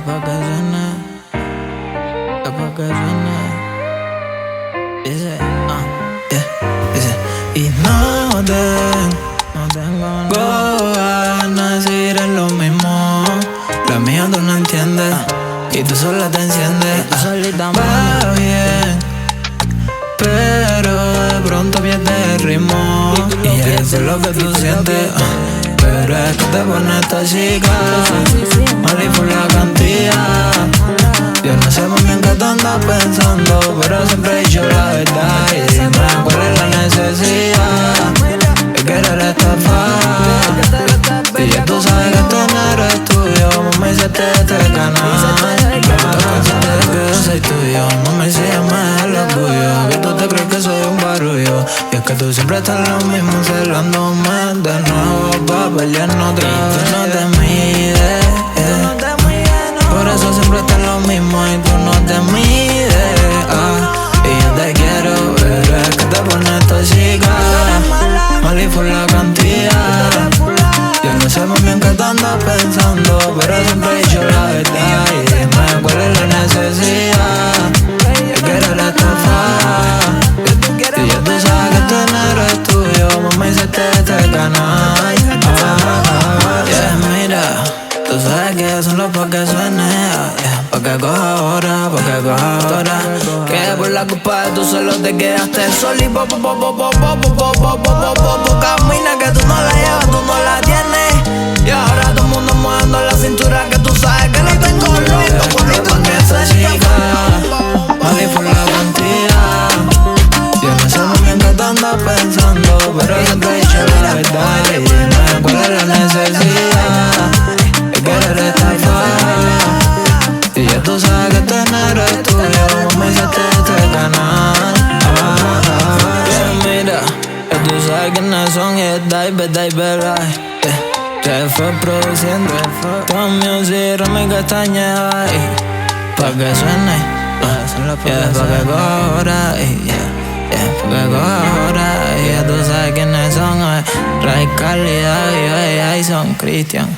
pa' que suene, es pa' que suene. Dice, dice. Y no tengo ganas de ir en lo mismo. Lo mío tú no entiendes y tú sola te enciendes. Va bien, pero de pronto pierde el ritmo. Y eso es lo que tú sientes. Pero es que te pones tóxica, mal y por la cantidad. Yo no sé muy bien qué tú andas pensando, pero siempre he dicho la verdad. Y dime cuál es la necesidad de querer estafar. Y ya tú sabes que este dinero es tuyo, mami, se te canal. Que yo soy tuyo, mami, se llama el orgullo. Que tú te crees que soy un barullo. Y es que tú siempre estás lo mismo, celándome de nuevo pa' pelearnos otra vez. Y tú no te mides, por eso siempre estás lo mismo y tú no te mides. Y yo te quiero, pero es que te pones tóxica, mal y por la cantidad. Yo no sé muy bien qué tú andas pensando, pero siempre he dicho la verdad. Y dime cuál es la necesidad de querer estafar. Y ya tú sabes que este dinero es tuyo, mami, se te canal. Mira, tú sabes que eso no es pa' que suene, pa' que coja ahora, pa' que coja ahora. Que por la culpa de tu solo te quedaste solo y camina que tú no la llevas, tú no la tienes. Y ahora todo el mundo mojando la cintura, que tú sabes que no tengo loco por lo que se chica. Mal por la cantidad. Yo no sé muy bien qué tú andas pensando, pero siempre he dicho la verdad. Y dime cuál es la necesidad de querer estafar. Y ya tú sabes que este dinero es tuyo, mami, se te canal. Mira, ya tú sabes quiénes son y es Daibe, se fue produciendo todo music, Remy Castañeda. Pa' que suene, pa' que coja ahora, pa' que coja ahora. Y ya tú sabes quiénes son, Ray Calidad y Jason Christian.